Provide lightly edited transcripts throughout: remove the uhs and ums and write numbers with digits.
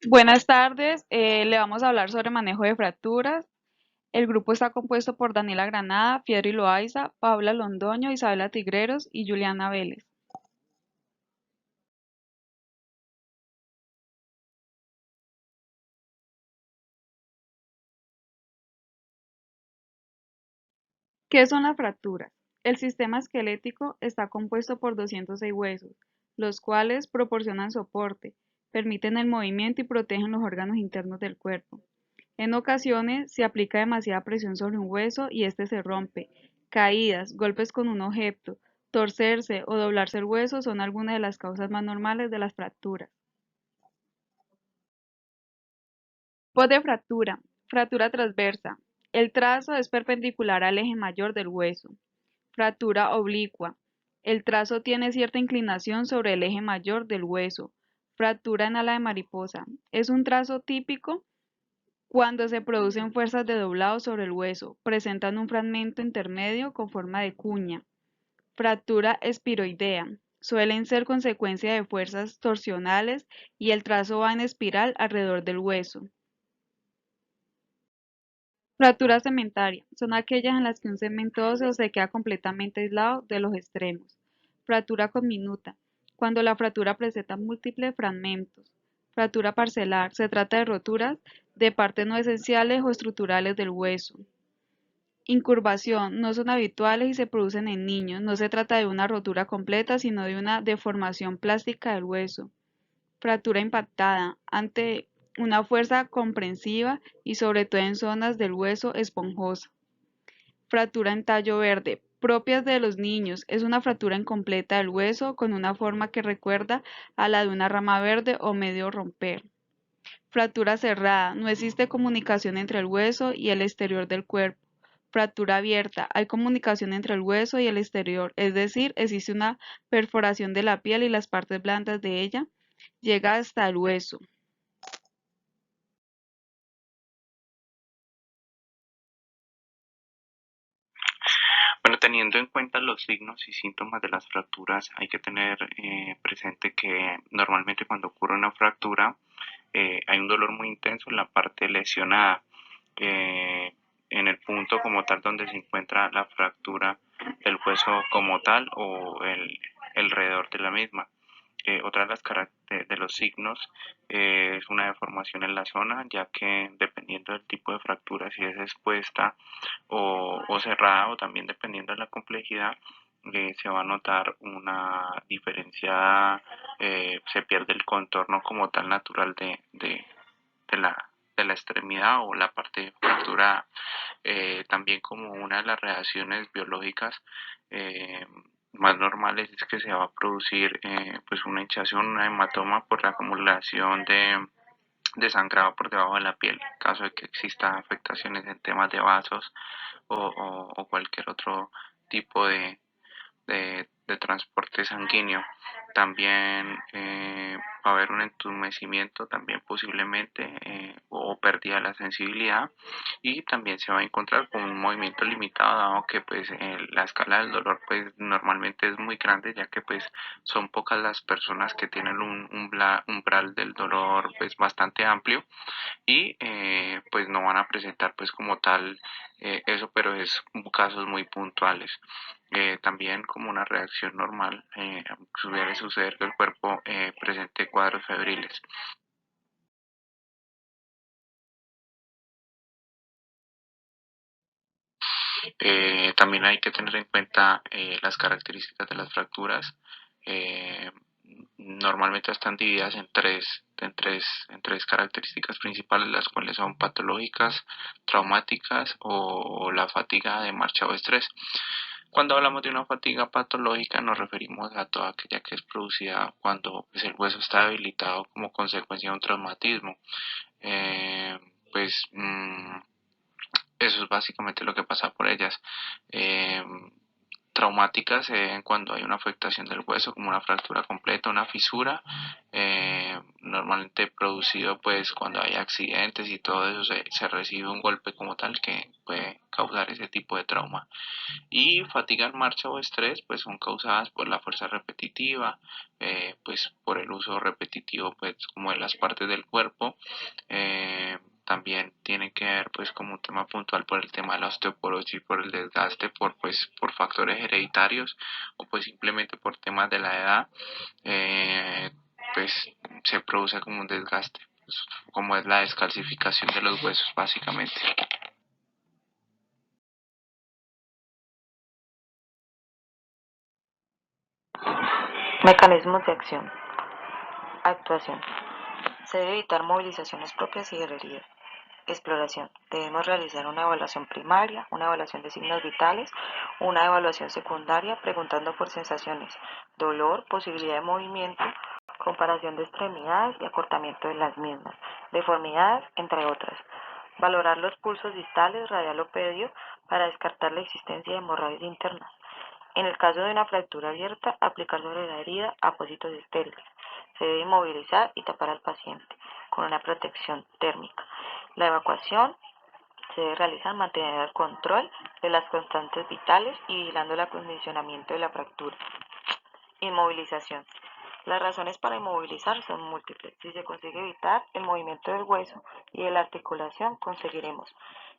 Buenas tardes, le vamos a hablar sobre manejo de fracturas. El grupo está compuesto por Daniela Granada, Fiedri Loaiza, Paula Londoño, Isabela Tigreros y Juliana Vélez. ¿Qué son las fracturas? El sistema esquelético está compuesto por 206 huesos, los cuales proporcionan soporte, permiten el movimiento y protegen los órganos internos del cuerpo. En ocasiones se aplica demasiada presión sobre un hueso y este se rompe. Caídas, golpes con un objeto, torcerse o doblarse el hueso son algunas de las causas más normales de las fracturas. Tipos de fractura. Fractura transversa. El trazo es perpendicular al eje mayor del hueso. Fractura oblicua. El trazo tiene cierta inclinación sobre el eje mayor del hueso. Fractura en ala de mariposa. Es un trazo típico cuando se producen fuerzas de doblado sobre el hueso. Presentan un fragmento intermedio con forma de cuña. Fractura espiroidea. Suelen ser consecuencia de fuerzas torsionales y el trazo va en espiral alrededor del hueso. Fracturas cementarias. Son aquellas en las que un cemento óseo se queda completamente aislado de los extremos. Fractura conminuta. Cuando la fractura presenta múltiples fragmentos. Fractura parcelar. Se trata de roturas de partes no esenciales o estructurales del hueso. Incurvación. No son habituales y se producen en niños. No se trata de una rotura completa, sino de una deformación plástica del hueso. Fractura impactada. Ante una fuerza comprensiva y sobre todo en zonas del hueso esponjosa. Fractura en tallo verde. Propias de los niños. Es una fractura incompleta del hueso con una forma que recuerda a la de una rama verde o medio romper. Fractura cerrada. No existe comunicación entre el hueso y el exterior del cuerpo. Fractura abierta. Hay comunicación entre el hueso y el exterior, es decir, existe una perforación de la piel y las partes blandas de ella llega hasta el hueso. Bueno, teniendo en cuenta los signos y síntomas de las fracturas, hay que tener presente que normalmente cuando ocurre una fractura hay un dolor muy intenso en la parte lesionada, eh, en el punto como tal donde se encuentra la fractura del hueso como tal o el alrededor de la misma. Otra de las de los signos es una deformación en la zona, ya que dependiendo del tipo de fractura, si es expuesta o cerrada, o también dependiendo de la complejidad, se va a notar una diferenciada, se pierde el contorno como tal natural de la, de la extremidad o la parte fracturada. También como una de las reacciones biológicas eh, más normales es que se va a producir pues una hinchazón, una hematoma por la acumulación de sangrado por debajo de la piel, en caso de que exista afectaciones en temas de vasos o cualquier otro tipo de transporte sanguíneo. También va a haber un entumecimiento, también posiblemente, o pérdida de la sensibilidad, y también se va a encontrar con un movimiento limitado, dado que pues la escala del dolor pues normalmente es muy grande, ya que pues son pocas las personas que tienen un umbral del dolor pues bastante amplio y pues no van a presentar pues como tal eso, pero es casos muy puntuales. También como una reacción normal suele suceder que el cuerpo presente cuadros febriles. También hay que tener en cuenta las características de las fracturas. Eh, Normalmente están divididas en tres características principales, las cuales son patológicas, traumáticas o la fatiga de marcha o estrés. Cuando hablamos de una fatiga patológica nos referimos a toda aquella que es producida cuando pues, el hueso está debilitado como consecuencia de un traumatismo. Eh, pues eso es básicamente lo que pasa por ellas. Eh, Traumáticas cuando hay una afectación del hueso como una fractura completa, una fisura, normalmente producido pues cuando hay accidentes y todo eso, se recibe un golpe como tal que puede causar ese tipo de trauma. Y fatiga en marcha o estrés pues son causadas por la fuerza repetitiva, pues por el uso repetitivo pues como de las partes del cuerpo. También tiene que ver pues como un tema puntual por el tema de la osteoporosis, por el desgaste, por factores hereditarios o pues simplemente por temas de la edad, pues se produce como un desgaste, pues, como es la descalcificación de los huesos básicamente. Mecanismos de acción. Actuación. Se debe evitar movilizaciones propias y herida. Exploración. Debemos realizar una evaluación primaria, una evaluación de signos vitales, una evaluación secundaria preguntando por sensaciones, dolor, posibilidad de movimiento, comparación de extremidades y acortamiento de las mismas, deformidades, entre otras. Valorar los pulsos distales, radial o pedio para descartar la existencia de hemorragias internas. En el caso de una fractura abierta, aplicar sobre la herida apósitos estériles. Se debe inmovilizar y tapar al paciente con una protección térmica. La evacuación se debe realizar manteniendo el control de las constantes vitales y vigilando el acondicionamiento de la fractura. Inmovilización. Las razones para inmovilizar son múltiples. Si se consigue evitar el movimiento del hueso y de la articulación, conseguiremos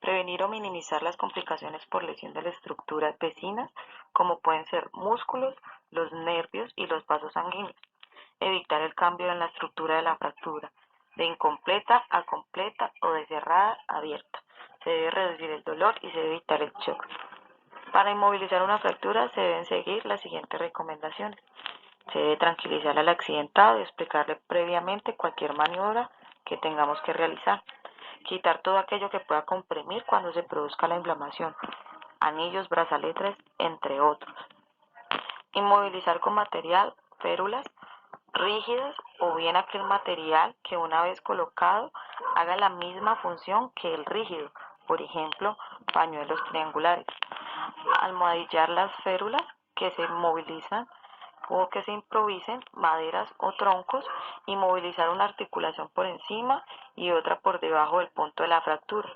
prevenir o minimizar las complicaciones por lesión de las estructuras vecinas, como pueden ser músculos, los nervios y los vasos sanguíneos. Evitar el cambio en la estructura de la fractura, de incompleta a completa o de cerrada a abierta. Se debe reducir el dolor y se debe evitar el shock. Para inmovilizar una fractura se deben seguir las siguientes recomendaciones. Se debe tranquilizar al accidentado y explicarle previamente cualquier maniobra que tengamos que realizar. Quitar todo aquello que pueda comprimir cuando se produzca la inflamación, anillos, brazaletes, entre otros. Inmovilizar con material, férulas rígidas o bien aquel material que una vez colocado haga la misma función que el rígido, por ejemplo, pañuelos triangulares. Almohadillar las férulas que se movilizan o que se improvisen maderas o troncos y movilizar una articulación por encima y otra por debajo del punto de la fractura.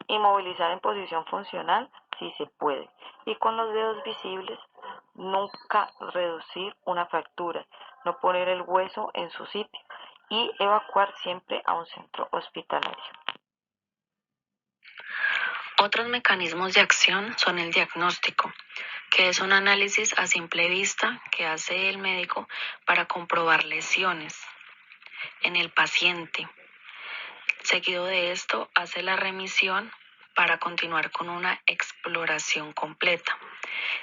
Y movilizar en posición funcional si se puede. Y con los dedos visibles, nunca reducir una fractura, no poner el hueso en su sitio y evacuar siempre a un centro hospitalario. Otros mecanismos de acción son el diagnóstico, que es un análisis a simple vista que hace el médico para comprobar lesiones en el paciente. Seguido de esto, hace la remisión para continuar con una exploración completa.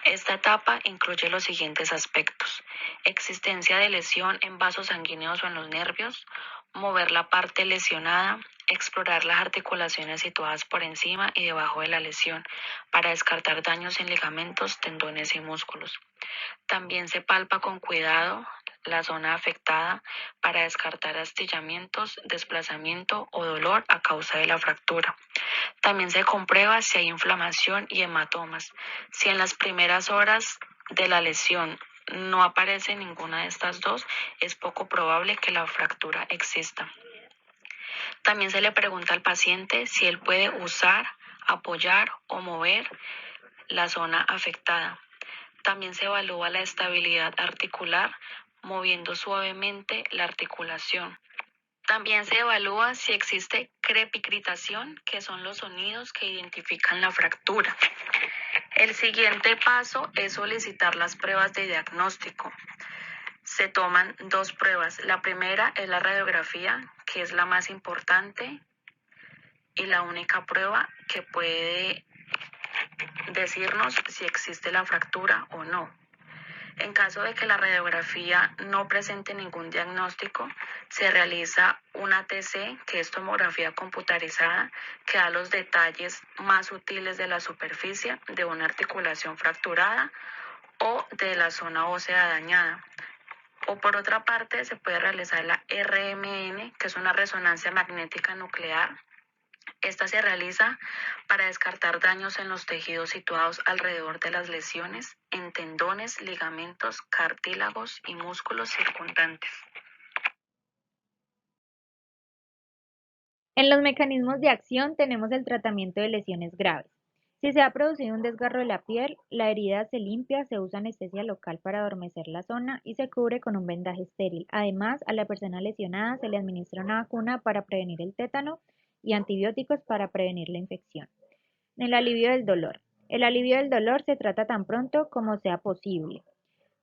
Esta etapa incluye los siguientes aspectos: existencia de lesión en vasos sanguíneos o en los nervios, mover la parte lesionada, explorar las articulaciones situadas por encima y debajo de la lesión para descartar daños en ligamentos, tendones y músculos. También se palpa con cuidado la zona afectada para descartar astillamientos, desplazamiento o dolor a causa de la fractura. También se comprueba si hay inflamación y hematomas. Si en las primeras horas de la lesión no aparece ninguna de estas dos, es poco probable que la fractura exista. También se le pregunta al paciente si él puede usar, apoyar o mover la zona afectada. También se evalúa la estabilidad articular moviendo suavemente la articulación. También se evalúa si existe crepicritación, que son los sonidos que identifican la fractura. El siguiente paso es solicitar las pruebas de diagnóstico. Se toman dos pruebas. La primera es la radiografía, que es la más importante y la única prueba que puede decirnos si existe la fractura o no. En caso de que la radiografía no presente ningún diagnóstico, se realiza una TC, que es tomografía computarizada, que da los detalles más sutiles de la superficie de una articulación fracturada o de la zona ósea dañada. O por otra parte, se puede realizar la RMN, que es una resonancia magnética nuclear. Esta se realiza para descartar daños en los tejidos situados alrededor de las lesiones, en tendones, ligamentos, cartílagos y músculos circundantes. En los mecanismos de acción tenemos el tratamiento de lesiones graves. Si se ha producido un desgarro de la piel, la herida se limpia, se usa anestesia local para adormecer la zona y se cubre con un vendaje estéril. Además, a la persona lesionada se le administra una vacuna para prevenir el tétano y antibióticos para prevenir la infección. El alivio del dolor. El alivio del dolor se trata tan pronto como sea posible,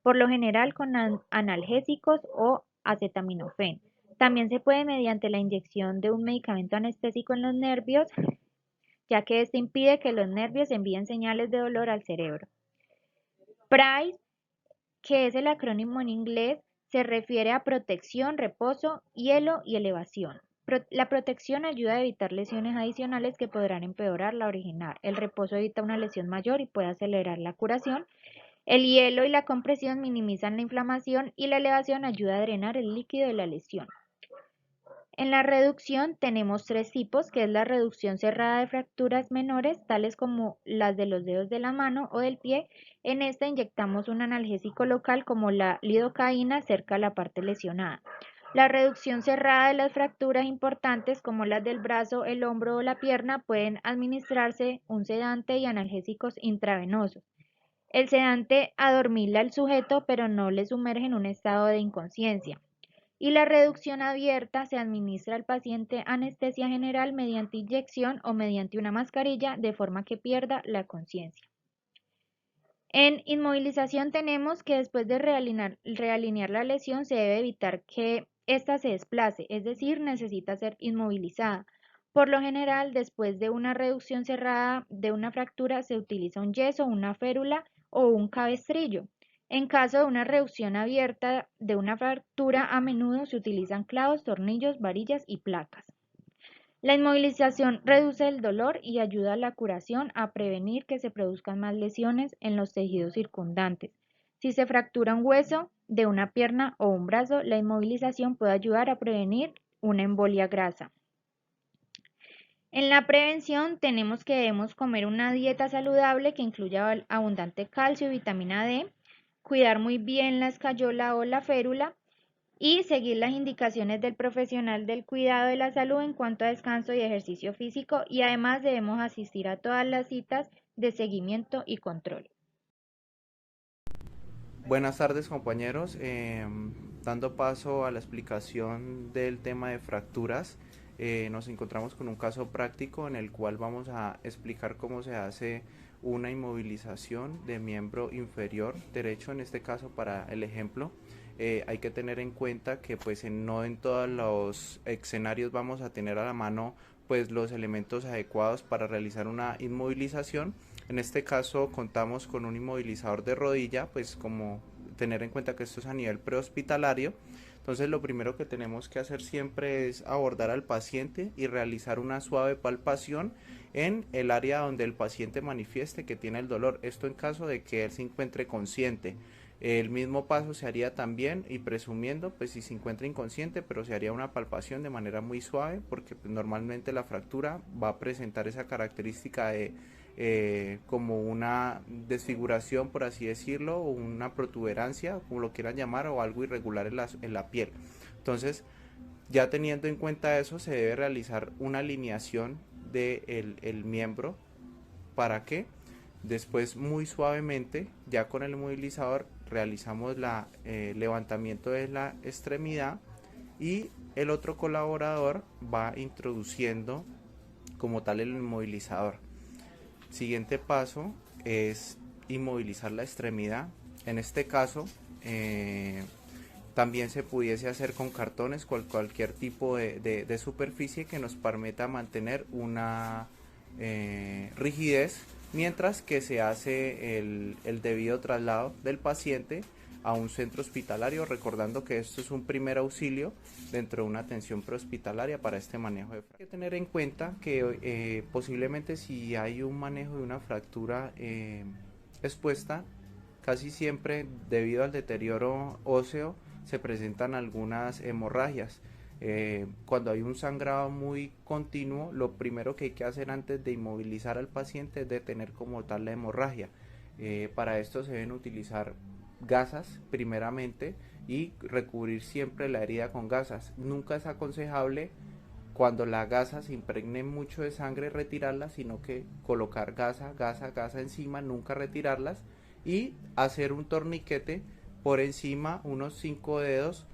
por lo general con analgésicos o acetaminofén. También se puede mediante la inyección de un medicamento anestésico en los nervios, ya que este impide que los nervios envíen señales de dolor al cerebro. PRICE, que es el acrónimo en inglés, se refiere a protección, reposo, hielo y elevación. La protección ayuda a evitar lesiones adicionales que podrán empeorar la original. El reposo evita una lesión mayor y puede acelerar la curación. El hielo y la compresión minimizan la inflamación y la elevación ayuda a drenar el líquido de la lesión. En la reducción tenemos tres tipos, que es la reducción cerrada de fracturas menores, tales como las de los dedos de la mano o del pie. En esta inyectamos un analgésico local como la lidocaína cerca de la parte lesionada. La reducción cerrada de las fracturas importantes como las del brazo, el hombro o la pierna pueden administrarse un sedante y analgésicos intravenosos. El sedante adormila al sujeto pero no le sumerge en un estado de inconsciencia. Y la reducción abierta se administra al paciente anestesia general mediante inyección o mediante una mascarilla de forma que pierda la conciencia. En inmovilización tenemos que después de realinear la lesión se debe evitar que ésta se desplace, es decir, necesita ser inmovilizada. Por lo general, después de una reducción cerrada de una fractura se utiliza un yeso, una férula o un cabestrillo. En caso de una reducción abierta de una fractura, a menudo se utilizan clavos, tornillos, varillas y placas. La inmovilización reduce el dolor y ayuda a la curación a prevenir que se produzcan más lesiones en los tejidos circundantes. Si se fractura un hueso de una pierna o un brazo, la inmovilización puede ayudar a prevenir una embolia grasa. En la prevención tenemos que debemos comer una dieta saludable que incluya abundante calcio y vitamina D, cuidar muy bien la escayola o la férula y seguir las indicaciones del profesional del cuidado de la salud en cuanto a descanso y ejercicio físico, y además debemos asistir a todas las citas de seguimiento y control. Buenas tardes compañeros. Dando paso a la explicación del tema de fracturas, nos encontramos con un caso práctico en el cual vamos a explicar cómo se hace una inmovilización de miembro inferior derecho. En este caso, para el ejemplo, hay que tener en cuenta que pues no en todos los escenarios vamos a tener a la mano pues los elementos adecuados para realizar una inmovilización. En este caso contamos con un inmovilizador de rodilla, pues como tener en cuenta que esto es a nivel prehospitalario. Entonces lo primero que tenemos que hacer siempre es abordar al paciente y realizar una suave palpación en el área donde el paciente manifieste que tiene el dolor. Esto en caso de que él se encuentre consciente. El mismo paso se haría también, y presumiendo pues si se encuentra inconsciente, pero se haría una palpación de manera muy suave porque pues, normalmente la fractura va a presentar esa característica de como una desfiguración, por así decirlo, o una protuberancia, como lo quieran llamar, o algo irregular en la piel. Entonces, ya teniendo en cuenta eso, se debe realizar una alineación del el miembro. ¿Para qué? Después, muy suavemente, ya con el movilizador, realizamos el levantamiento de la extremidad y el otro colaborador va introduciendo como tal el inmovilizador. Siguiente paso es inmovilizar la extremidad. En este caso, también se pudiese hacer con cartones, cualquier tipo de superficie que nos permita mantener una rigidez, mientras que se hace el debido traslado del paciente a un centro hospitalario, recordando que esto es un primer auxilio dentro de una atención prehospitalaria para este manejo de fractura. Hay que tener en cuenta que posiblemente si hay un manejo de una fractura expuesta, casi siempre debido al deterioro óseo se presentan algunas hemorragias. Cuando hay un sangrado muy continuo, lo primero que hay que hacer antes de inmovilizar al paciente es detener como tal la hemorragia. Para esto se deben utilizar gasas primeramente y recubrir siempre la herida con gasas. Nunca es aconsejable cuando la gasa se impregne mucho de sangre, retirarla, sino que colocar gasa, gasa, gasa encima, nunca retirarlas, y hacer un torniquete por encima, unos 5 dedos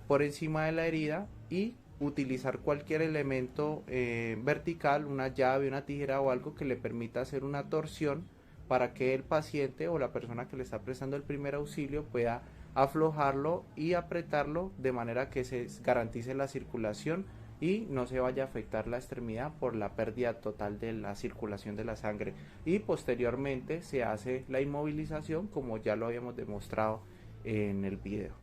por encima de la herida, y utilizar cualquier elemento vertical, una llave, una tijera o algo que le permita hacer una torsión para que el paciente o la persona que le está prestando el primer auxilio pueda aflojarlo y apretarlo de manera que se garantice la circulación y no se vaya a afectar la extremidad por la pérdida total de la circulación de la sangre. Y posteriormente se hace la inmovilización, como ya lo habíamos demostrado en el video.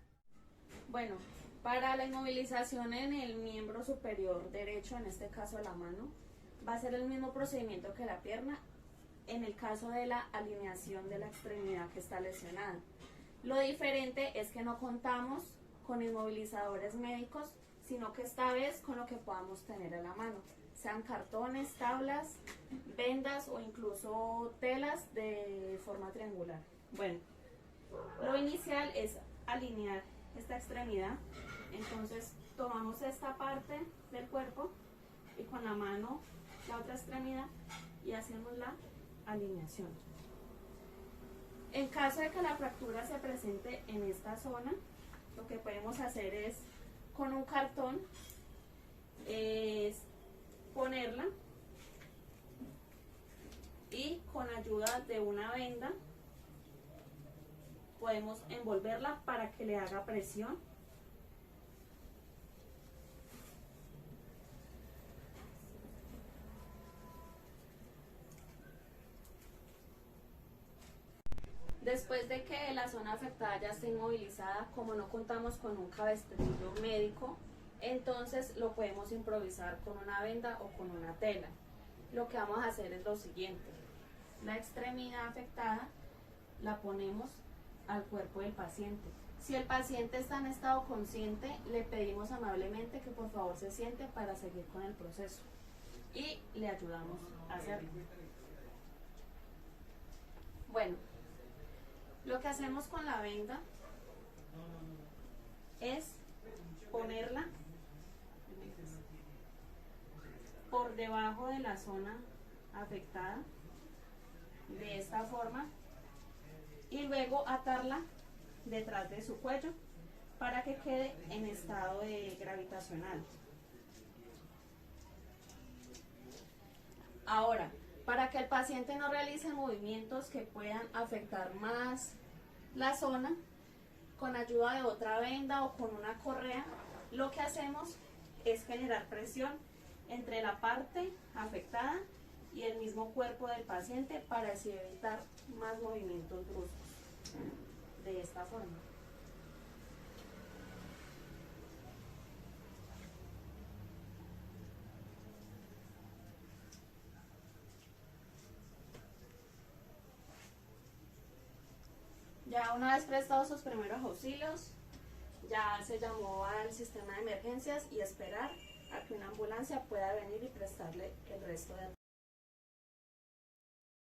Bueno, para la inmovilización en el miembro superior derecho, en este caso la mano, va a ser el mismo procedimiento que la pierna en el caso de la alineación de la extremidad que está lesionada. Lo diferente es que no contamos con inmovilizadores médicos, sino que esta vez con lo que podamos tener a la mano, sean cartones, tablas, vendas o incluso telas de forma triangular. Bueno, lo inicial es alinear esta extremidad. Entonces tomamos esta parte del cuerpo y con la mano la otra extremidad y hacemos la alineación. En caso de que la fractura se presente en esta zona, lo que podemos hacer es con un cartón es ponerla y con ayuda de una venda podemos envolverla para que le haga presión. Después de que la zona afectada ya esté inmovilizada, como no contamos con un cabestrillo médico, entonces lo podemos improvisar con una venda o con una tela. Lo que vamos a hacer es lo siguiente: la extremidad afectada la ponemos al cuerpo del paciente. Si el paciente está en estado consciente, le pedimos amablemente que por favor se siente para seguir con el proceso y le ayudamos a hacerlo. Bueno, lo que hacemos con la venda es ponerla por debajo de la zona afectada de esta forma y luego atarla detrás de su cuello para que quede en estado de gravitacional. Ahora, para que el paciente no realice movimientos que puedan afectar más la zona, con ayuda de otra venda o con una correa, lo que hacemos es generar presión entre la parte afectada y el mismo cuerpo del paciente para así evitar más movimientos bruscos. De esta forma. Ya una vez prestados sus primeros auxilios, ya se llamó al sistema de emergencias y esperar a que una ambulancia pueda venir y prestarle el resto de atención.